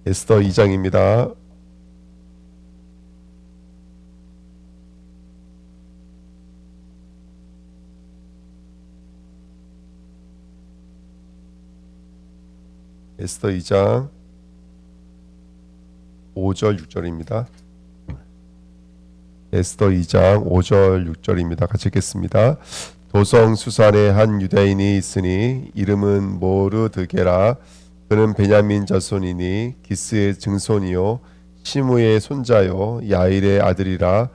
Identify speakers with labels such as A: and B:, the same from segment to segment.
A: 에스더 2장입니다. 에스더 2장 5절 6절입니다. 에스더 2장 5절 6절입니다. 같이 읽겠습니다. 도성 수산에 한 유대인이 있으니 이름은 모르드게라. 그는 베냐민 자손이니 기스의 증손이요 시므의 손자요 야일의 아들이라.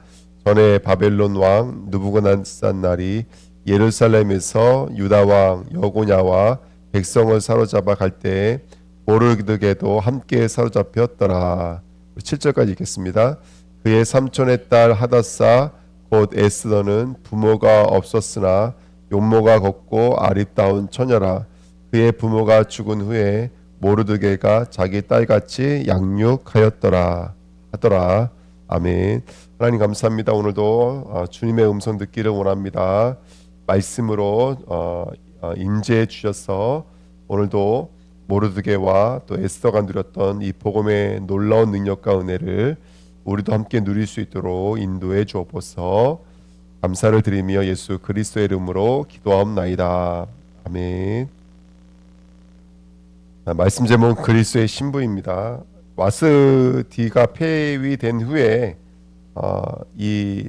A: 전에 바벨론 왕 느부갓네살이 예루살렘에서 유다 왕 여고냐와 백성을 사로잡아 갈 때에 모르드게도 함께 사로잡혔더라. 7절까지 읽겠습니다. 그의 삼촌의 딸 하닷사 곧 에스더는 부모가 없었으나 용모가 걷고 아립다운 처녀라. 그의 부모가 죽은 후에 모르드게가 자기 딸같이 양육하였더라 하더라. 아멘. 하나님 감사합니다. 오늘도 주님의 음성 듣기를 원합니다. 말씀으로 인재해 주셔서 오늘도 모르드게와 또 에스더가 누렸던 이 복음의 놀라운 능력과 은혜를 우리도 함께 누릴 수 있도록 인도해 주옵소서. 감사를 드리며 예수 그리스도의 이름으로 기도하옵나이다. 아멘. 말씀 제목 그리스도의 신부입니다. 와스디가 폐위된 후에 이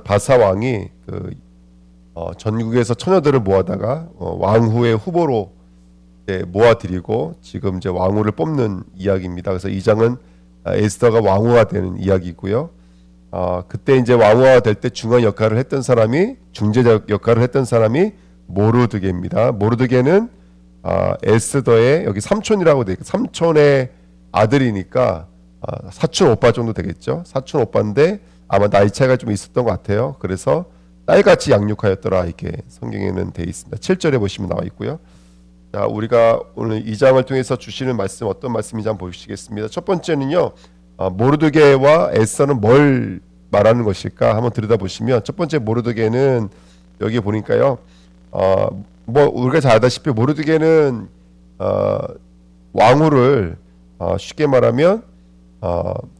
A: 바사 왕이 전국에서 처녀들을 모아다가 왕후의 후보로 모아드리고 지금 이제 왕후를 뽑는 이야기입니다. 그래서 이 장은 에스더가 왕후가 되는 이야기고요. 그때 이제 왕후가 될 때 중요한 역할을 했던 사람이 중재자 역할을 했던 사람이 모르드게입니다. 모르드게는 에스더의 여기 삼촌이라고 돼 있고 삼촌의 아들이니까 사촌 오빠 정도 되겠죠. 사촌 오빠인데 아마 나이 차이가 좀 있었던 것 같아요. 그래서 딸같이 양육하였더라 이렇게 성경에는 돼 있습니다. 7절에 보시면 나와 있고요. 자, 우리가 오늘 이 장을 통해서 주시는 말씀 어떤 말씀인지 한번 보시겠습니다. 첫 번째는요, 모르드게와 에스더는 뭘 말하는 것일까 한번 들여다보시면 첫 번째 모르드게는 여기 보니까요, 뭐 우리가 잘 알다시피 모르드게는 왕후를 쉽게 말하면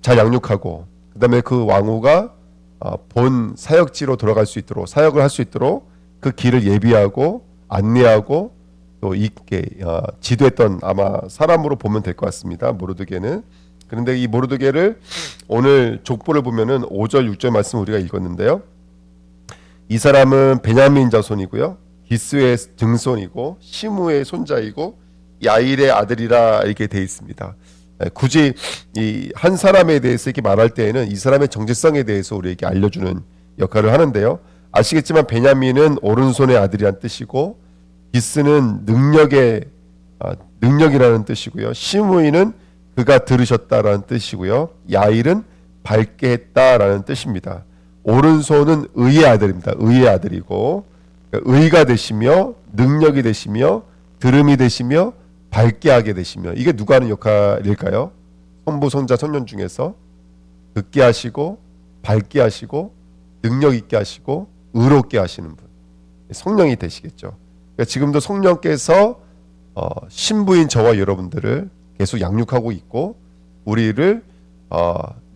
A: 잘 양육하고 그다음에 그 왕후가 본 사역지로 돌아갈 수 있도록 사역을 할 수 있도록 그 길을 예비하고 안내하고 또 있게 지도했던 아마 사람으로 보면 될 것 같습니다. 모르드게는. 그런데 이 모르드게를 오늘 족보를 보면은 5절 6절 말씀 우리가 읽었는데요. 이 사람은 베냐민 자손이고요. 기스의 증손이고 시므의 손자이고 야일의 아들이라 이렇게 돼 있습니다. 굳이 이 한 사람에 대해서 이렇게 말할 때에는 이 사람의 정체성에 대해서 우리에게 알려주는 역할을 하는데요. 아시겠지만 베냐민은 오른손의 아들이란 뜻이고 기스는 능력이라는 뜻이고요. 시므이는 그가 들으셨다라는 뜻이고요. 야일은 밝게 했다라는 뜻입니다. 오른손은 의의 아들입니다. 의의 아들이고 의가 되시며 능력이 되시며 들음이 되시며 밝게 하게 되시며 이게 누가 하는 역할일까요? 성부, 성자, 성년 중에서 듣게 하시고 밝게 하시고 능력 있게 하시고 의롭게 하시는 분 성령이 되시겠죠. 그러니까 지금도 성령께서 신부인 저와 여러분들을 계속 양육하고 있고 우리를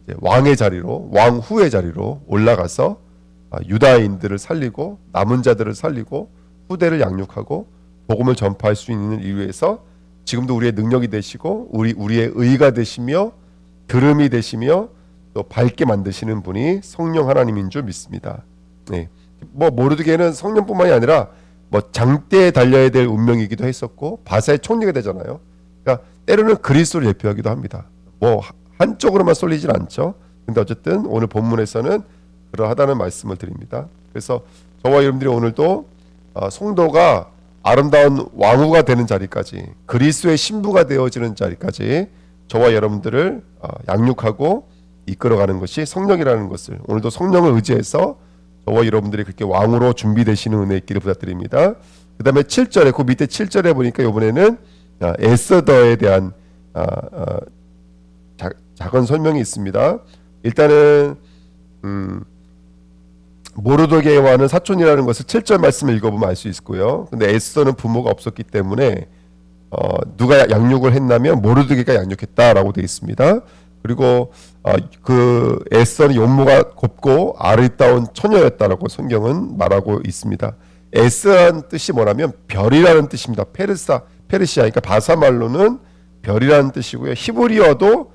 A: 이제 왕의 자리로 왕후의 자리로 올라가서 유다인들을 살리고 남은 자들을 살리고 후대를 양육하고 복음을 전파할 수 있는 이유에서 지금도 우리의 능력이 되시고 우리의 의가 되시며 들음이 되시며 또 밝게 만드시는 분이 성령 하나님인 줄 믿습니다. 네. 뭐 모르드게는 성령뿐만이 아니라 뭐 장대에 달려야 될 운명이기도 했었고 바사의 총리가 되잖아요. 그러니까 때로는 그리스도를 대표하기도 합니다. 뭐 한쪽으로만 쏠리진 않죠. 근데 어쨌든 오늘 본문에서는 그러하다는 말씀을 드립니다. 그래서 저와 여러분들이 오늘도 성도가 아름다운 왕후가 되는 자리까지 그리스도의 신부가 되어지는 자리까지 저와 여러분들을 양육하고 이끌어가는 것이 성령이라는 것을 오늘도 성령을 의지해서 저와 여러분들이 그렇게 왕으로 준비되시는 은혜 있기를 부탁드립니다. 그 다음에 7절에 그 밑에 7절에 보니까 이번에는 에스더에 대한 작은 설명이 있습니다. 일단은 모르드게와는 사촌이라는 것을 7절 말씀을 읽어보면 알 수 있고요. 근데 에스더는 부모가 없었기 때문에 누가 양육을 했냐면 모르드게가 양육했다라고 되어 있습니다. 그리고 그 에스더는 용모가 곱고 아름다운 처녀였다라고 성경은 말하고 있습니다. 에스라는 뜻이 뭐냐면 별이라는 뜻입니다. 페르시아, 그러니까 바사말로는 별이라는 뜻이고요. 히브리어도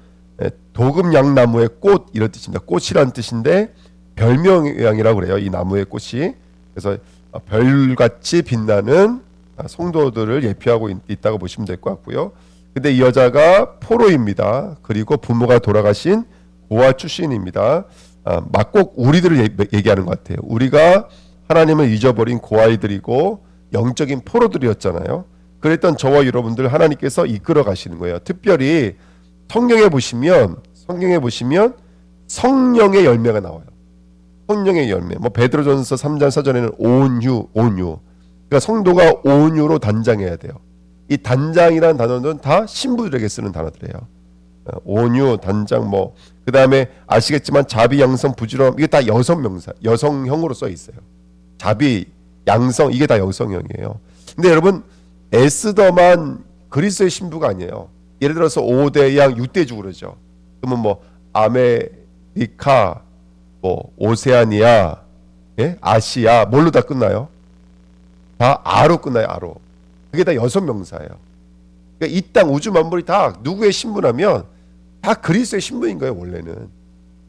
A: 도금양나무의 꽃 이런 뜻입니다. 꽃이라는 뜻인데 별명양이라고 그래요. 이 나무의 꽃이. 그래서 별같이 빛나는 성도들을 예표하고 있다고 보시면 될 것 같고요. 근데 이 여자가 포로입니다. 그리고 부모가 돌아가신 고아 출신입니다. 막 꼭 우리들을 얘기하는 것 같아요. 우리가 하나님을 잊어버린 고아이들이고 영적인 포로들이었잖아요. 그랬던 저와 여러분들 하나님께서 이끌어 가시는 거예요. 특별히 성경에 보시면 성령의 열매가 나와요. 성령의 열매. 뭐 베드로전서 3장 4절에는 온유. 그러니까 성도가 온유로 단장해야 돼요. 이 단장이라는 단어는 다 신부들에게 쓰는 단어들이에요. 온유, 단장, 뭐 그 다음에 아시겠지만 자비, 양성, 부지런함 이게 다 여성 명사, 여성형으로 써 있어요. 자비, 양성 이게 다 여성형이에요. 근데 여러분 에스더만 그리스도의 신부가 아니에요. 예를 들어서 5대양 6대주 그러죠. 그러면 뭐 아메리카, 뭐 오세아니아, 예? 아시아 뭘로 다 끝나요? 다 아로 끝나요. 아로. 그게 다 여성 명사예요. 그러니까 이 땅 우주 만물이 다 누구의 신부라면 다 그리스도의 신부인 거예요. 원래는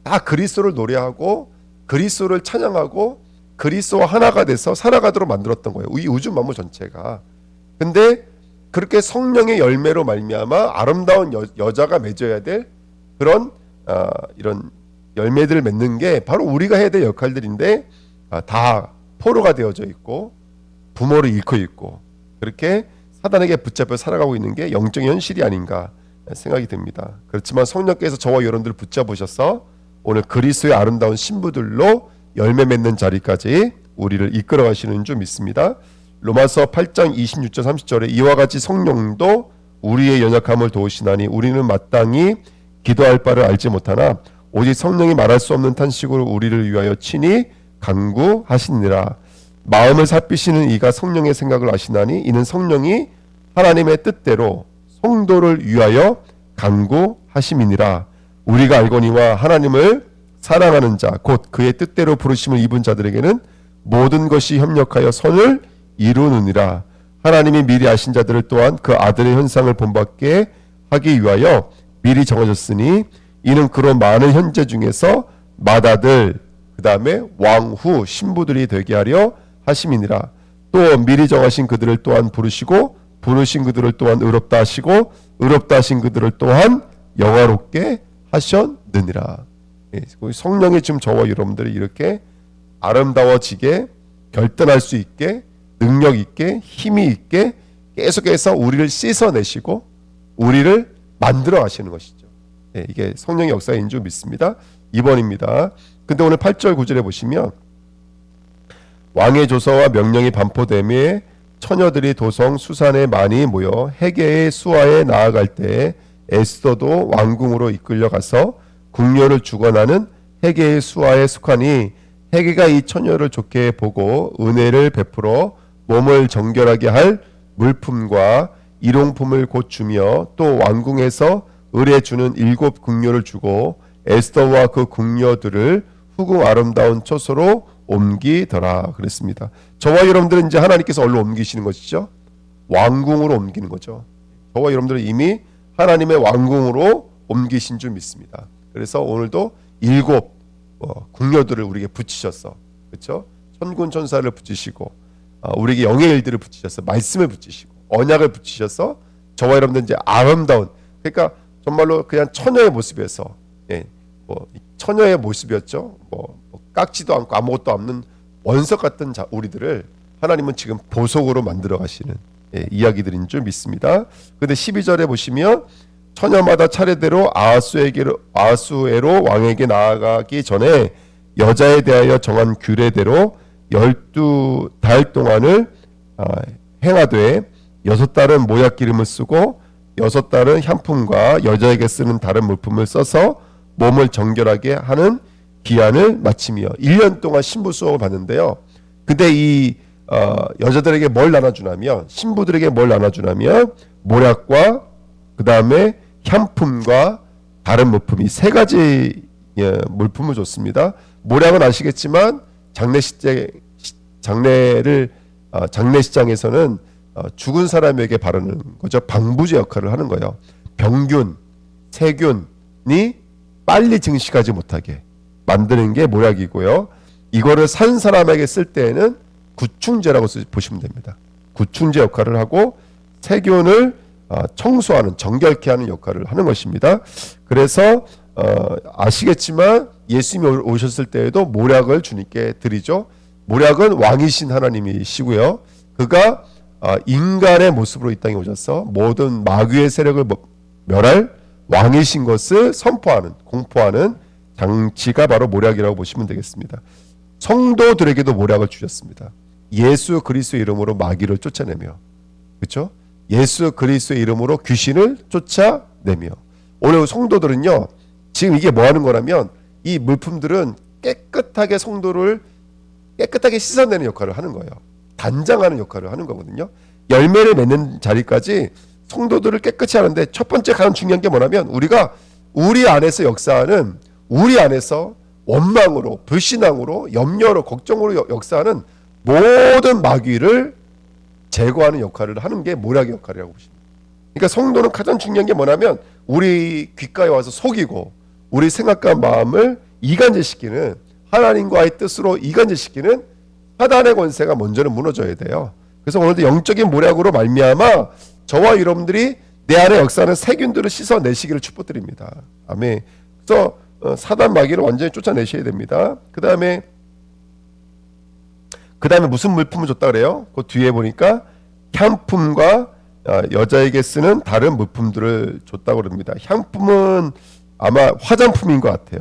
A: 다 그리스도를 노래하고 그리스도를 찬양하고 그리스도와 하나가 돼서 살아가도록 만들었던 거예요. 이 우주 만물 전체가. 근데 그렇게 성령의 열매로 말미암아 아름다운 여자가 맺어야 될 그런 이런 열매들을 맺는 게 바로 우리가 해야 될 역할들인데 다 포로가 되어져 있고 부모를 잃고 있고 그렇게 사단에게 붙잡혀 살아가고 있는 게 영적인 현실이 아닌가 생각이 듭니다. 그렇지만 성령께서 저와 여러분들을 붙잡으셔서 오늘 그리스도의 아름다운 신부들로 열매 맺는 자리까지 우리를 이끌어 가시는 줄 믿습니다. 로마서 8장 26절 30절에 이와 같이 성령도 우리의 연약함을 도우시나니 우리는 마땅히 기도할 바를 알지 못하나 오직 성령이 말할 수 없는 탄식으로 우리를 위하여 친히 간구하시니라. 마음을 살피시는 이가 성령의 생각을 아시나니 이는 성령이 하나님의 뜻대로 성도를 위하여 간구하심이니라. 우리가 알거니와 하나님을 사랑하는 자 곧 그의 뜻대로 부르심을 입은 자들에게는 모든 것이 협력하여 선을 이루느니라. 하나님이 미리 아신 자들을 또한 그 아들의 현상을 본받게 하기 위하여 미리 정하셨으니 이는 그런 많은 현재 중에서 맏아들 그 다음에 왕후 신부들이 되게 하려 하심이니라. 또 미리 정하신 그들을 또한 부르시고 부르신 그들을 또한 의롭다 하시고 의롭다 하신 그들을 또한 영화롭게 하셨느니라. 성령이 지금 저와 여러분들이 이렇게 아름다워지게 결단할 수 있게 능력 있게 힘이 있게 계속해서 우리를 씻어내시고 우리를 만들어 가시는 것이죠. 이게 성령의 역사인 줄 믿습니다. 2번입니다. 근데 오늘 8절 9절에 보시면 왕의 조서와 명령이 반포되매 처녀들이 도성 수산에 많이 모여 헤게의 수하에 나아갈 때 에스더도 왕궁으로 이끌려 가서 궁녀를 주관하는 헤게의 수하에 속하니 헤게가 이 처녀를 좋게 보고 은혜를 베풀어 몸을 정결하게 할 물품과 일용품을 곧 주며 또 왕궁에서 을에 주는 7 궁녀를 주고 에스더와 그 궁녀들을 후궁 아름다운 처소로 옮기더라 그랬습니다. 저와 여러분들은 이제 하나님께서 어디로 옮기시는 것이죠? 왕궁으로 옮기는 거죠. 저와 여러분들은 이미 하나님의 왕궁으로 옮기신 줄 믿습니다. 그래서 오늘도 7 궁녀들을 우리에게 붙이셨어. 그렇죠? 천군 천사를 붙이시고 우리에게 영의 일들을 붙이셔서 말씀을 붙이시고 언약을 붙이셔서 저와 여러분들 이제 아름다운 그러니까 정말로 그냥 처녀의 모습에서 처녀의 모습이었죠. 깎지도 않고 아무것도 없는 원석 같은 우리들을 하나님은 지금 보석으로 만들어 가시는 이야기들인 줄 믿습니다. 그런데 12절에 보시면 처녀마다 차례대로 아하수에로 왕에게 나아가기 전에 여자에 대하여 정한 규례대로 12달 동안을 행하되 6달은 모약 기름을 쓰고 6달은 향품과 여자에게 쓰는 다른 물품을 써서 몸을 정결하게 하는 기한을 마치며 1년 동안 신부 수업을 받는데요. 근데 이 여자들에게 뭘 나눠주냐면 신부들에게 뭘 나눠주냐면 모략과 그 다음에 향품과 다른 물품 이 세 가지 물품을 줬습니다. 모략은 아시겠지만 장례시장에서는 죽은 사람에게 바르는 거죠. 방부제 역할을 하는 거예요. 병균, 세균이 빨리 증식하지 못하게 만드는 게 모략이고요. 이거를 산 사람에게 쓸 때에는 구충제라고 보시면 됩니다. 구충제 역할을 하고 세균을 청소하는, 정결케 하는 역할을 하는 것입니다. 그래서 아시겠지만 예수님이 오셨을 때에도 모략을 주님께 드리죠. 모략은 왕이신 하나님이시고요. 그가 인간의 모습으로 이 땅에 오셔서 모든 마귀의 세력을 멸할 왕이신 것을 선포하는, 공포하는 장치가 바로 모략이라고 보시면 되겠습니다. 성도들에게도 모략을 주셨습니다. 예수 그리스도의 이름으로 마귀를 쫓아내며, 그렇죠? 예수 그리스도의 이름으로 귀신을 쫓아내며. 오늘 성도들은요, 지금 이게 뭐 하는 거라면 이 물품들은 깨끗하게 성도를 깨끗하게 씻어내는 역할을 하는 거예요. 단장하는 역할을 하는 거거든요. 열매를 맺는 자리까지 성도들을 깨끗이 하는데 첫 번째 가장 중요한 게 뭐냐면 우리가 우리 안에서 역사하는, 우리 안에서 원망으로, 불신앙으로, 염려로, 걱정으로 역사하는 모든 마귀를 제거하는 역할을 하는 게 모략의 역할이라고 보십니다. 그러니까 성도는 가장 중요한 게 뭐냐면 우리 귓가에 와서 속이고 우리 생각과 마음을 이간질시키는, 하나님과의 뜻으로 이간질시키는 사단의 권세가 먼저는 무너져야 돼요. 그래서 오늘도 영적인 모략으로 말미암아 저와 여러분들이 내 안에 역사하는 세균들을 씻어내시기를 축복드립니다. 아멘. 그래서 사단 마귀를 완전히 쫓아내셔야 됩니다. 그 다음에 무슨 물품을 줬다 그래요? 그 뒤에 보니까 향품과 여자에게 쓰는 다른 물품들을 줬다고 그럽니다. 향품은 아마 화장품인 것 같아요.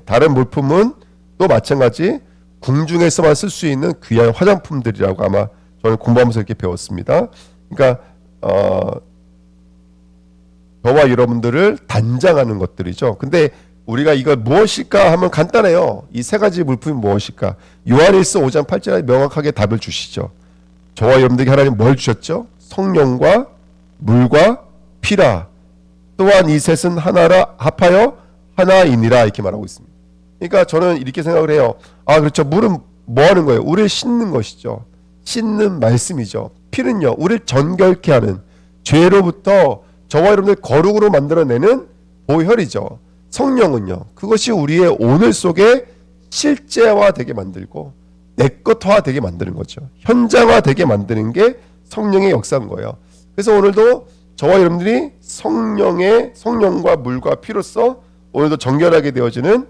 A: 다른 물품은 또 마찬가지 궁중에서만 쓸 수 있는 귀한 화장품들이라고 아마 저는 공부하면서 이렇게 배웠습니다. 그러니까 저와 여러분들을 단장하는 것들이죠. 근데 우리가 이걸 무엇일까 하면 간단해요. 이 세 가지 물품이 무엇일까? 요한일서 5장 8절에 명확하게 답을 주시죠. 저와 여러분들에게 하나님 뭘 주셨죠? 성령과 물과 피라. 또한 이 셋은 하나라 합하여 하나이니라 이렇게 말하고 있습니다. 그러니까 저는 이렇게 생각을 해요. 그렇죠. 물은 뭐 하는 거예요? 우리를 씻는 것이죠. 씻는 말씀이죠. 피는요, 우리를 전결케 하는, 죄로부터 저와 여러분들 거룩으로 만들어내는 보혈이죠. 성령은요, 그것이 우리의 오늘 속에 실제화되게 만들고 내 것화되게 만드는 거죠. 현장화되게 만드는 게 성령의 역사인 거예요. 그래서 오늘도 저와 여러분들이 성령과 물과 피로써 오늘도 정결하게 되어지는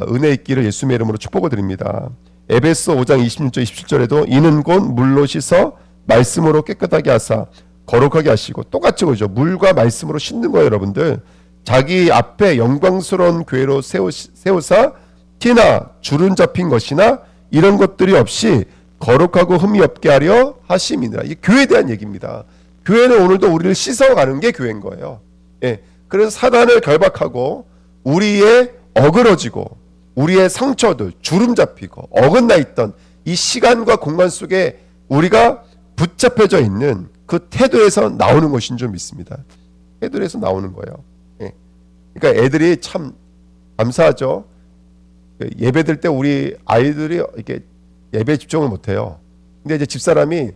A: 은혜 있기를 예수님의 이름으로 축복을 드립니다. 에베소 5장 26절 27절에도 이는 곧 물로 씻어 말씀으로 깨끗하게 하사 거룩하게 하시고, 똑같이 그죠. 물과 말씀으로 씻는 거예요, 여러분들. 자기 앞에 영광스러운 교회로 세우사 티나 주름 잡힌 것이나 이런 것들이 없이 거룩하고 흠이 없게 하려 하심이니라. 이 교회에 대한 얘기입니다. 교회는 오늘도 우리를 씻어가는 게 교회인 거예요. 그래서 사단을 결박하고 우리의 어그러지고 우리의 상처들, 주름 잡히고 어긋나 있던 이 시간과 공간 속에 우리가 붙잡혀져 있는 그 태도에서 나오는 것인 줄 믿습니다. 태도에서 나오는 거예요. 그러니까 애들이 참 감사하죠. 예배 들 때 우리 아이들이 이렇게 예배에 집중을 못해요. 근데 이제 집사람이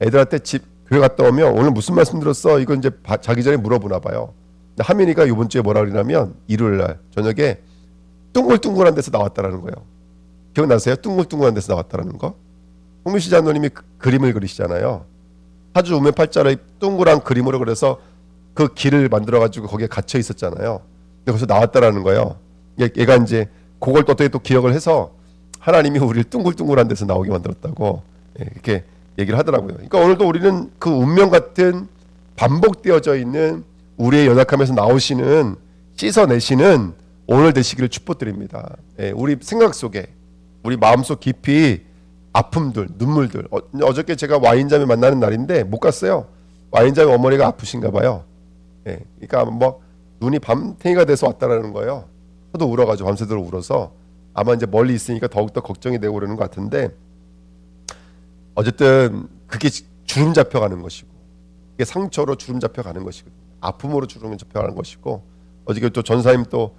A: 애들한테 교회 갔다 오면 오늘 무슨 말씀 들었어? 이거 이제 자기 전에 물어보나 봐요. 하민이가 이번 주에 뭐라 그러냐면 일요일 날 저녁에 둥글둥글한 데서 나왔다라는 거예요. 기억나세요? 둥글둥글한 데서 나왔다라는 거? 홍민씨 장로님이 그림을 그리시잖아요. 사주 우면 팔자를 둥글한 그림으로 그려서 그 길을 만들어가지고 거기에 갇혀 있었잖아요. 근데 거기서 나왔다라는 거예요. 얘가 이제 그걸 또 어떻게 또 기억을 해서 하나님이 우리를 둥글둥글한 데서 나오게 만들었다고 이렇게 얘기를 하더라고요. 그러니까 오늘도 우리는 그 운명 같은 반복되어져 있는 우리의 연약함에서 나오시는, 씻어내시는 오늘 되시기를 축복드립니다. 우리 생각 속에, 우리 마음속 깊이 아픔들, 눈물들. 어저께 제가 와인자매 만나는 날인데 못 갔어요. 와인자매 어머니가 아프신가 봐요. 그러니까 뭐 눈이 밤탱이가 돼서 왔다라는 거예요. 저도 울어가지고 밤새도록 울어서 아마 이제 멀리 있으니까 더욱더 걱정이 되고 그러는 것 같은데, 어쨌든 그게 주름 잡혀가는 것이고 이게 상처로 주름 잡혀가는 것이거든요. 아픔으로 주름 잡혀가는 것이고, 어저께 또 전사님 또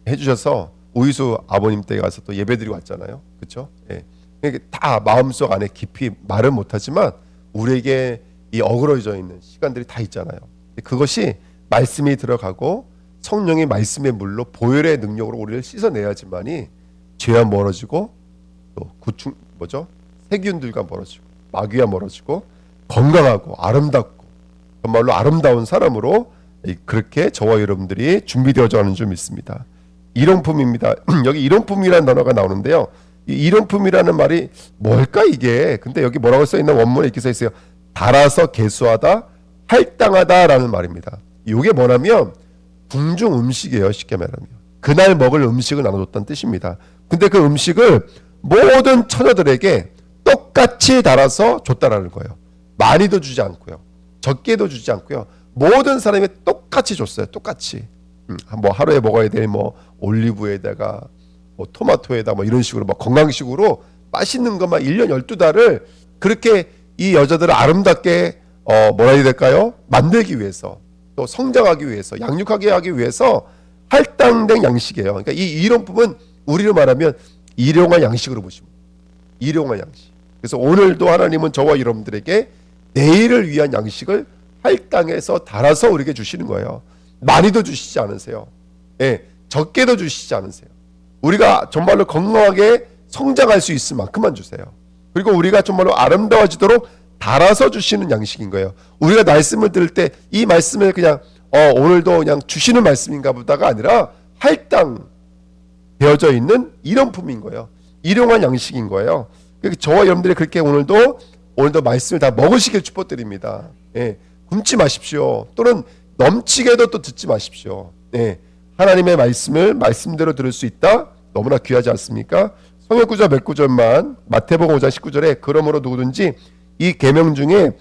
A: 해주셔서 우이수 아버님 댁에 가서 또 예배드리고 왔잖아요. 그렇죠? 예. 다 마음속 안에 깊이 말은 못하지만 우리에게 이 어그러져 있는 시간들이 다 있잖아요. 그것이 말씀이 들어가고 성령의 말씀의 물로 보혈의 능력으로 우리를 씻어내야지만이 죄와 멀어지고 또 구충 세균들과 멀어지고 마귀와 멀어지고 건강하고 아름답고 정말로 아름다운 사람으로 그렇게 저와 여러분들이 준비되어져 가는 줄 믿습니다. 일용품입니다. 여기 일용품이라는 단어가 나오는데요. 이 일용품이라는 말이 뭘까 이게? 근데 여기 뭐라고 써 있는 원문에 이렇게 써 있어요. 달아서 계수하다, 할당하다라는 말입니다. 이게 뭐냐면 궁중 음식이에요. 쉽게 말하면 그날 먹을 음식을 나눠줬다는 뜻입니다. 근데 그 음식을 모든 처녀들에게 똑같이 달아서 줬다라는 거예요. 많이도 주지 않고요, 적게도 주지 않고요. 모든 사람이 똑같이 줬어요. 똑같이. 뭐 하루에 먹어야 될 뭐 올리브에다가 뭐 토마토에다 뭐 이런 식으로 막 건강식으로 맛있는 것만 1년 12달을 그렇게 이 여자들을 아름답게 뭐라 해야 될까요? 만들기 위해서, 또 성장하기 위해서, 양육하게 하기 위해서 할당된 양식이에요. 그러니까 이 일용품은 우리로 말하면 일용할 양식으로 보시면 돼요. 일용할 양식. 그래서 오늘도 하나님은 저와 여러분들에게 내일을 위한 양식을 할당해서 달아서 우리에게 주시는 거예요. 많이도 주시지 않으세요. 예, 적게도 주시지 않으세요. 우리가 정말로 건강하게 성장할 수 있을 만큼만 주세요. 그리고 우리가 정말로 아름다워지도록 달아서 주시는 양식인 거예요. 우리가 말씀을 들을 때 이 말씀을 그냥 오늘도 그냥 주시는 말씀인가 보다가 아니라 할당 되어져 있는 일용품인 거예요. 일용할 양식인 거예요. 그러니까 저와 여러분들이 그렇게 오늘도 말씀을 다 먹으시길 축복드립니다. 예, 굶지 마십시오. 또는 넘치게도 또 듣지 마십시오. 예, 하나님의 말씀을 말씀대로 들을 수 있다. 너무나 귀하지 않습니까? 성역 구절 몇 구절만 마태복음 5장 19절에 그러므로 누구든지 이 계명 중에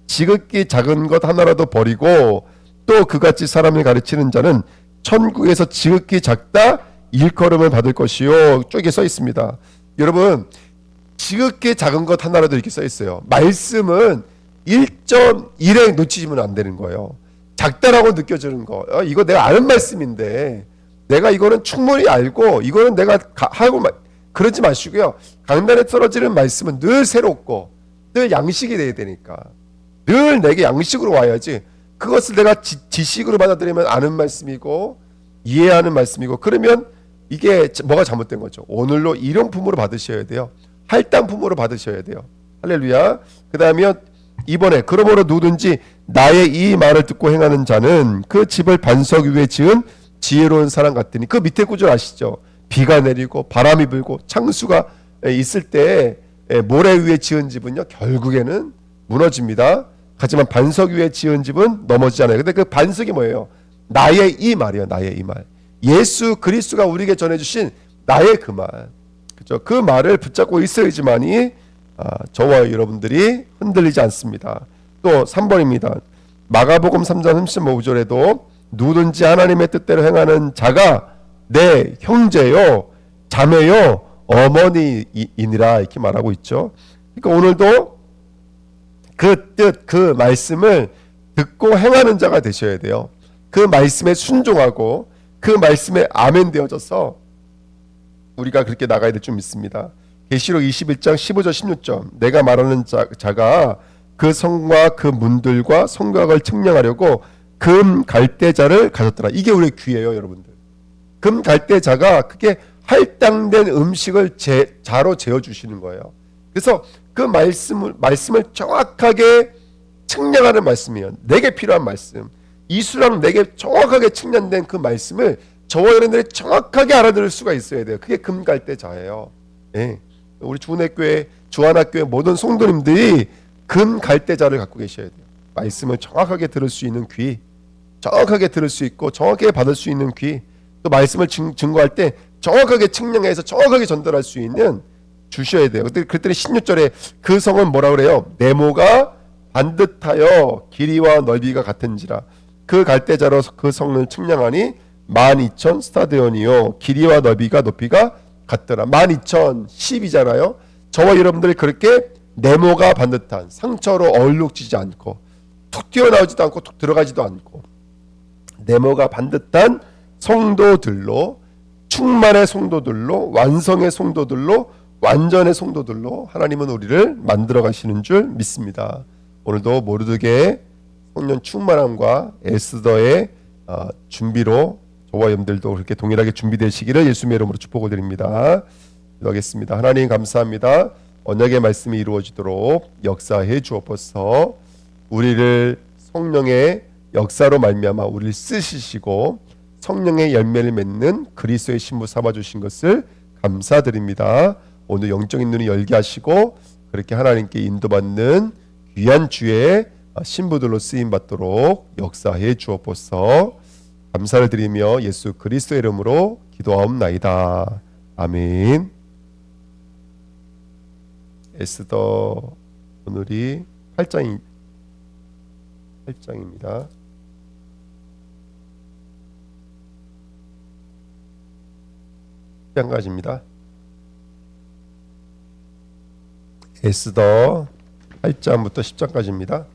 A: 지극히 작은 것 하나라도 버리고 또 그같이 사람을 가르치는 자는 천국에서 지극히 작다 일컬음을 받을 것이요. 쪽에 써 있습니다. 여러분, 지극히 작은 것 하나라도 이렇게 써 있어요. 말씀은 1.1에 놓치시면 안 되는 거예요. 작다라고 느껴지는 거, 이거 내가 아는 말씀인데 내가 이거는 충분히 알고 이거는 내가 하고 그러지 마시고요. 강단에 떨어지는 말씀은 늘 새롭고 늘 양식이 돼야 되니까 늘 내게 양식으로 와야지. 그것을 내가 지식으로 받아들이면 아는 말씀이고 이해하는 말씀이고, 그러면 이게 뭐가 잘못된 거죠. 오늘로 일용품으로 받으셔야 돼요. 할당품으로 받으셔야 돼요. 할렐루야. 그 다음에 이번에 그러므로 누구든지 나의 이 말을 듣고 행하는 자는 그 집을 반석 위에 지은 지혜로운 사람 같으니. 그 밑에 구절 아시죠? 비가 내리고 바람이 불고 창수가 있을 때 모래 위에 지은 집은요 결국에는 무너집니다. 하지만 반석 위에 지은 집은 넘어지지 않아요. 근데 그 반석이 뭐예요? 나의 이 말이에요. 나의 이 말. 예수 그리스도가 우리에게 전해주신 나의 그 말. 그렇죠? 그 말을 붙잡고 있어야지만이 저와 여러분들이 흔들리지 않습니다. 또 3번입니다. 마가복음 3장 35절에도 누구든지 하나님의 뜻대로 행하는 자가 내 형제요 자매요 어머니이니라 이렇게 말하고 있죠. 그러니까 오늘도 그 뜻, 그 말씀을 듣고 행하는 자가 되셔야 돼요. 그 말씀에 순종하고 그 말씀에 아멘 되어져서 우리가 그렇게 나가야 될 줄 믿습니다. 계시록 21장 15절 16절 내가 말하는 자가 그 성과 그 문들과 성곽을 측량하려고 금 갈대자를 가졌더라. 이게 우리의 귀예요, 여러분들. 금 갈대자가 그게 할당된 음식을 자로 재어주시는 거예요. 그래서 그 말씀을 정확하게 측량하는 말씀이에요. 내게 필요한 말씀. 이수랑 내게 정확하게 측량된 그 말씀을 저와 여러분들이 정확하게 알아들을 수가 있어야 돼요. 그게 금갈대자예요. 예. 우리 주은혜교회, 주하나교회 모든 성도님들이 금갈대자를 갖고 계셔야 돼요. 말씀을 정확하게 들을 수 있는 귀, 정확하게 들을 수 있고 정확하게 받을 수 있는 귀, 또 말씀을 증거할 때 정확하게 측량해서 정확하게 전달할 수 있는 주셔야 돼요. 그랬더니 16절에 그 성은 뭐라 그래요? 네모가 반듯하여 길이와 넓이가 같은지라 그 갈대자로 그 성을 측량하니 12,000 스타디온이요 길이와 높이가 같더라. 12,000 10이잖아요. 저와 여러분들이 그렇게 네모가 반듯한 상처로 얼룩지지 않고 툭 튀어나오지도 않고 툭 들어가지도 않고 네모가 반듯한 성도들로, 충만의 성도들로, 완성의 성도들로, 완전의 성도들로 하나님은 우리를 만들어 가시는 줄 믿습니다. 오늘도 모르드게의 성령 충만함과 에스더의 준비로 저와 여러분들도 그렇게 동일하게 준비되시기를 예수님의 이름으로 축복을 드립니다. 기도하겠습니다. 하나님 감사합니다. 언약의 말씀이 이루어지도록 역사해 주옵소서. 우리를 성령의 역사로 말미암아 우리를 쓰시고 성령의 열매를 맺는 그리스도의 신부 삼아 주신 것을 감사드립니다. 오늘 영적인 눈이 열게 하시고 그렇게 하나님께 인도받는 귀한 주의 신부들로 쓰임 받도록 역사해 주옵소서. 감사를 드리며 예수 그리스도의 이름으로 기도하옵나이다. 아멘. 에스더 오늘이 8장입니다. 장까지입니다. 에스더 8장부터 10장까지입니다.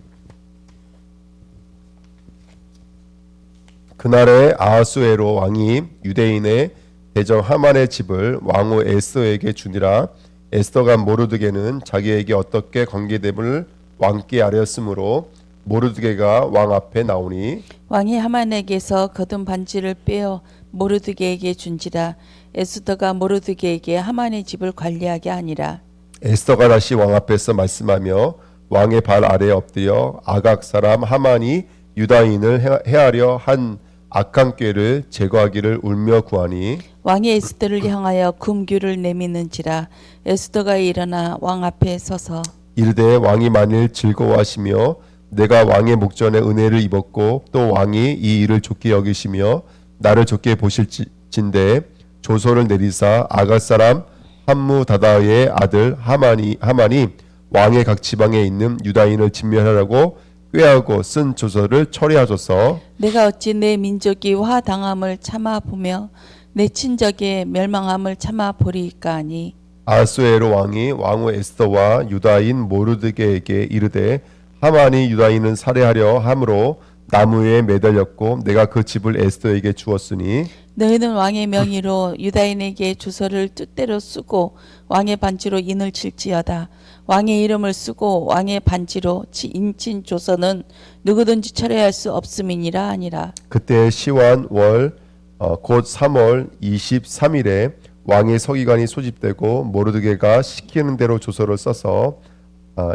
A: 그날에 아하수에로 왕이 유대인의 대적 하만의 집을 왕후 에스더에게 주니라. 에스더가 모르드게는 자기에게 어떻게 관계됨을 왕께 아뢰었으므로 모르드게가 왕 앞에 나오니
B: 왕이 하만에게서 거둔 반지를 빼어 모르드게에게 준지라. 에스더가 모르드게에게 하만의 집을 관리하게 하니라.
A: 에스더가 다시 왕 앞에서 말씀하며 왕의 발 아래에 엎드려 아각 사람 하만이 유다인을 해하려 한 악한 꾀를 제거하기를 울며 구하니
B: 왕이 에스더를 향하여 금규를 내미는지라. 에스더가 일어나 왕 앞에 서서
A: 이르되 왕이 만일 즐거워하시며 내가 왕의 목전에 은혜를 입었고 또 왕이 이 일을 좋게 여기시며 나를 좋게 보실진대 조서를 내리사 아각 사람 함무다다의 아들 하만이 왕의 각 지방에 있는 유다인을 진멸하라고 꾀하고 쓴 조서를 처리하소서.
B: 내가 어찌 내 민족이 화당함을 참아 보며 내 친족의 멸망함을 참아 보리이까 하니
A: 아하수에로 왕이 왕후 에스더와 유다인 모르드게에게 이르되 하만이 유다인을 살해하려 함으로 나무에 매달렸고 내가 그 집을 에스더에게 주었으니
B: 너희는 왕의 명의로 유다인에게 주소를 뜻대로 쓰고 왕의 반지로 인을 칠지어다. 왕의 이름을 쓰고 왕의 반지로 인친 조서는 누구든지 철회할 수 없음이니라 하니라.
A: 그때 시완 월 곧 3월 23일에 왕의 서기관이 소집되고 모르드게가 시키는 대로 조서를 써서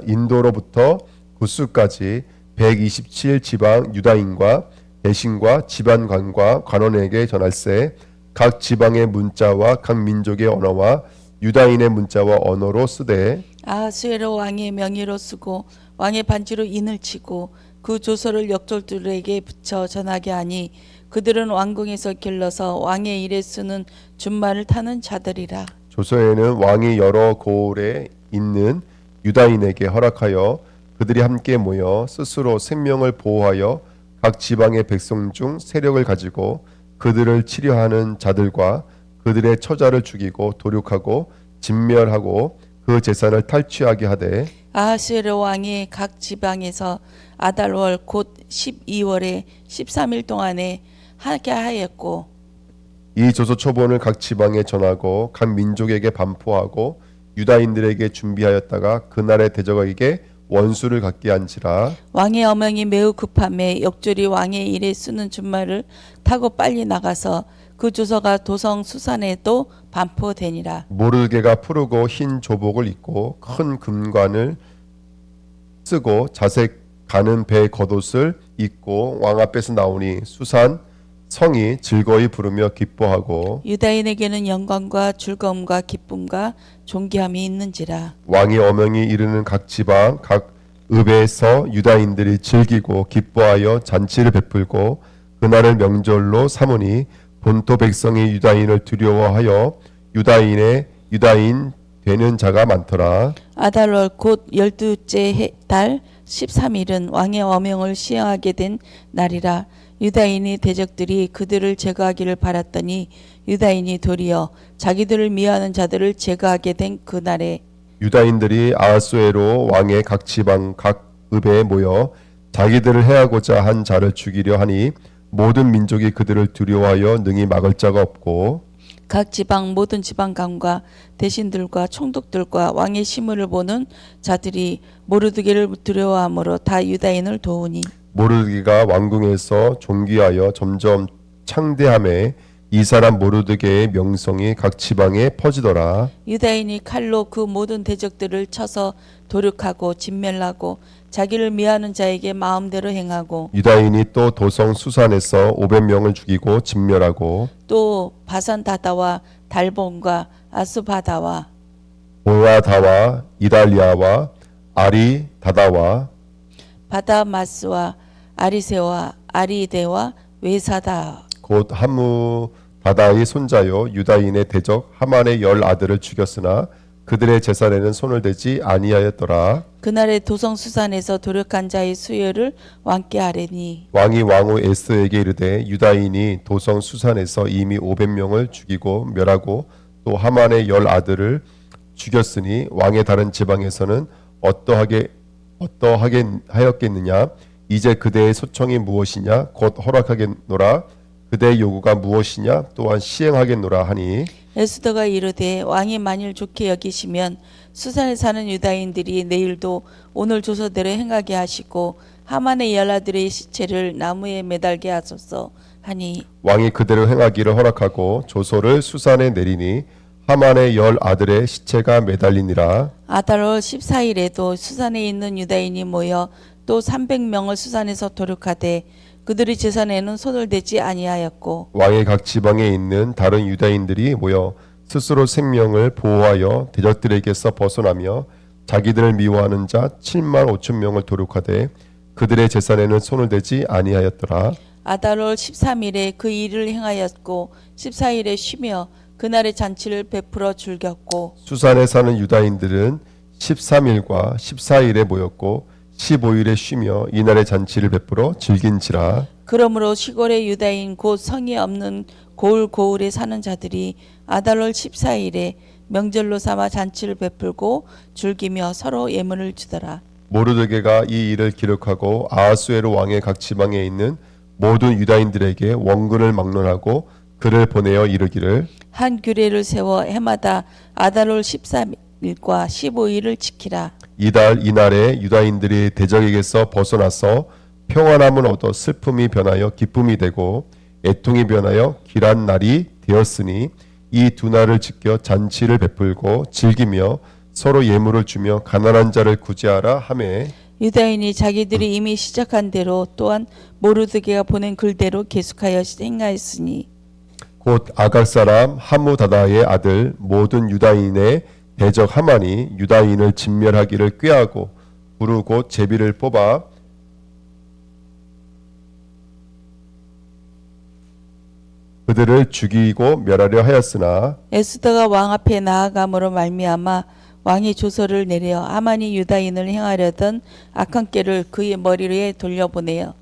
A: 인도로부터 구스까지 127 지방 유다인과 대신과 지방관과 관원에게 전할세. 각 지방의 문자와 각 민족의 언어와 유다인의 문자와 언어로 쓰되
B: 아하수에로 왕의 명의로 쓰고 왕의 반지로 인을 치고 그 조서를 역졸들에게 붙여 전하게 하니 그들은 왕궁에서 길러서 왕의 일에 쓰는 준말을 타는 자들이라.
A: 조서에는 왕이 여러 고을에 있는 유다인에게 허락하여 그들이 함께 모여 스스로 생명을 보호하여 각 지방의 백성 중 세력을 가지고 그들을 치려하는 자들과 그들의 처자를 죽이고 도륙하고 진멸하고 그 재산을 탈취하게 하되
B: 아하수에로 왕이 각 지방에서 아달월 곧 12월에 13일 동안에 하게 하였고
A: 이 조서 초본을 각 지방에 전하고 각 민족에게 반포하고 유다인들에게 준비하였다가 그날의 대적에게 원수를 갖게 한지라.
B: 왕의 어명이 매우 급함에 역졸이 왕의 일에 쓰는 준말을 타고 빨리 나가서 그 조서가 도성 수산에도 반포되니라.
A: 모르드게가 푸르고 흰 조복을 입고 큰 금관을 쓰고 자색 가는 배 겉옷을 입고 왕 앞에서 나오니 수산 성이 즐거이 부르며 기뻐하고
B: 유다인에게는 영광과 즐거움과 기쁨과 존귀함이 있는지라.
A: 왕의 어명이 이르는 각 지방 각 읍에서 유다인들이 즐기고 기뻐하여 잔치를 베풀고 그날을 명절로 삼으니 본토 백성이 유다인을 두려워하여 유다인 되는 자가 많더라.
B: 아달월 곧 12째 달 13일은 왕의 어명을 시행하게 된 날이라. 유다인의 대적들이 그들을 제거하기를 바랐더니 유다인이 도리어 자기들을 미워하는 자들을 제거하게 된 그날에
A: 유다인들이 아하수에로 왕의 각 지방 각 읍에 모여 자기들을 해하고자 한 자를 죽이려 하니 모든 민족이 그들을 두려워하여 능히 막을 자가 없고
B: 각 지방 모든 지방감과 대신들과 총독들과 왕의 시문을 보는 자들이 모르드게를 두려워함으로 다 유다인을 도우니
A: 모르드게가 왕궁에서 존귀하여 점점 창대함에 이 사람 모르드게의 명성이 각 지방에 퍼지더라.
B: 유다인이 칼로 그 모든 대적들을 쳐서 도륙하고 진멸하고 자기를 미워하는 자에게 마음대로 행하고
A: 유다인이 또 도성 수산에서 500명을 죽이고 진멸하고
B: 또 바산다다와 달본과 아스바다와
A: 보라다와 이달리아와 아리다다와
B: 바다마스와 아리세와 아리데와 외사다
A: 곧 하무다다의 손자요 유다인의 대적 하만의 10 아들을 죽였으나 그들의 재산에는 손을 대지 아니하였더라.
B: 그날의 도성 수산에서 도륙한 자의 수여를 왕께 아뢰니
A: 왕이 왕후 에스더에게 이르되 유다인이 도성 수산에서 이미 500명을 죽이고 멸하고 또 하만의 10 아들을 죽였으니 왕의 다른 지방에서는 어떠하게 하였겠느냐. 이제 그대의 소청이 무엇이냐 곧 허락하겠노라. 그대의 요구가 무엇이냐 또한 시행하겠노라 하니
B: 에스더가 이르되 왕이 만일 좋게 여기시면 수산에 사는 유다인들이 내일도 오늘 조서대로 행하게 하시고 하만의 10 아들의 시체를 나무에 매달게 하소서 하니
A: 왕이 그대로 행하기를 허락하고 조서를 수산에 내리니 하만의 10 아들의 시체가 매달리니라.
B: 아달월 14일에도 수산에 있는 유다인이 모여 또 300명을 수산에서 도륙하되 그들의 재산에는 손을 대지 아니하였고
A: 왕의 각 지방에 있는 다른 유다인들이 모여 스스로 생명을 보호하여 대적들에게서 벗어나며 자기들을 미워하는 자 7만 5천 명을 도륙하되 그들의 재산에는 손을 대지 아니하였더라.
B: 아달월 13일에 그 일을 행하였고 14일에 쉬며 그날의 잔치를 베풀어 즐겼고
A: 수산에 사는 유다인들은 13일과 14일에 모였고 15일에 쉬며 이날의 잔치를 베풀어 즐긴지라.
B: 그러므로 시골의 유다인 곧 성이 없는 고을에 사는 자들이 아달월 14일에 명절로 삼아 잔치를 베풀고 즐기며 서로 예물을 주더라.
A: 모르드게가 이 일을 기록하고 아하수에로 왕의 각 지방에 있는 모든 유다인들에게 원군을 막론하고 그를 보내어 이르기를
B: 한 규례를 세워 해마다 아달월 13일과 15일을 지키라.
A: 이달 이날에 유다인들이 대적에게서 벗어나서 평안함을 얻어 슬픔이 변하여 기쁨이 되고 애통이 변하여 길한 날이 되었으니 이 두 날을 지켜 잔치를 베풀고 즐기며 서로 예물을 주며 가난한 자를 구제하라 하매
B: 유다인이 자기들이 이미 시작한 대로 또한 모르드게가 보낸 글대로 계속하여 행하였으니
A: 곧 아각 사람 하무다다의 아들 모든 유다인의 대적 하만이 유다인을 진멸하기를 꾀하고 부르고 제비를 뽑아 그들을 죽이고 멸하려 하였으나
B: 에스더가 왕 앞에 나아감으로 말미암아 왕이 조서를 내려 하만이 유다인을 행하려던 악한 꾀를 그의 머리에 돌려보내어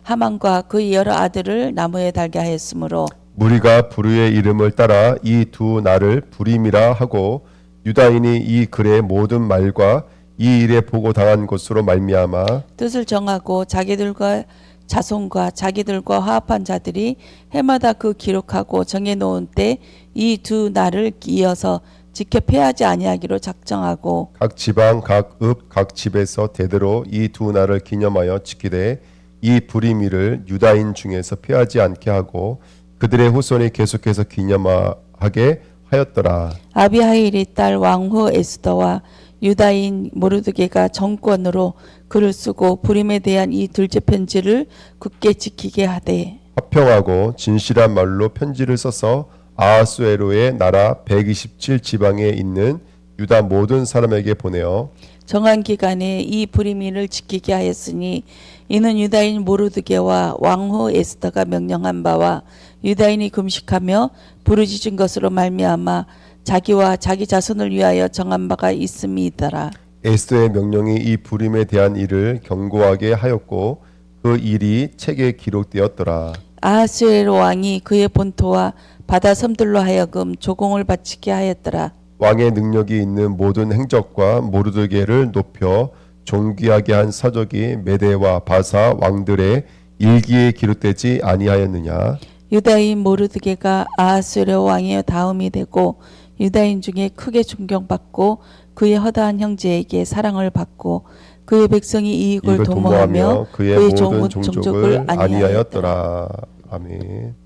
B: 하만과 그의 여러 아들을 나무에 달게 하였으므로
A: 무리가 부르의 이름을 따라 이 두 날을 부림이라 하고 유다인이 이 글의 모든 말과 이 일에 보고 당한 것으로 말미암아
B: 뜻을 정하고 자기들과 자손과 자기들과 화합한 자들이 해마다 그 기록하고 정해놓은 때 이 두 날을 이어서 지켜 패하지 아니하기로 작정하고
A: 각 지방 각 읍 각 집에서 대대로 이 두 날을 기념하여 지키되 이 부림일을 유다인 중에서 패하지 않게 하고 그들의 후손이 계속해서 기념하게 하였더라.
B: 아비하일의 딸 왕후 에스더와 유다인 모르드게가 정권으로 글을 쓰고 부림에 대한 이 둘째 편지를 굳게 지키게 하되
A: 화평하고 진실한 말로 편지를 써서 아하수에로의 나라 127 지방에 있는 유다 모든 사람에게 보내어
B: 정한 기간에 이 부림일을 지키게 하였으니 이는 유다인 모르드게와 왕후 에스더가 명령한 바와 유다인이 금식하며 부르짖은 것으로 말미암아 자기와 자기 자손을 위하여 정한 바가 있음이더라.
A: 에스더의 명령이 이 부림에 대한 일을 경고하게 하였고 그 일이 책에 기록되었더라.
B: 아하수에로 왕이 그의 본토와 바다 섬들로 하여금 조공을 바치게 하였더라.
A: 왕의 능력이 있는 모든 행적과 모르드게를 높여 존귀하게 한 서적이 메대와 바사 왕들의 일기에 기록되지 아니하였느냐.
B: 유다인 모르드게가 아하스웨로 왕의 다음이 되고 유다인 중에 크게 존경받고 그의 허다한 형제에게 사랑을 받고 그의 백성이 이익을 도모하며
A: 그의 모든 종족을 아니하였더라. 아멘.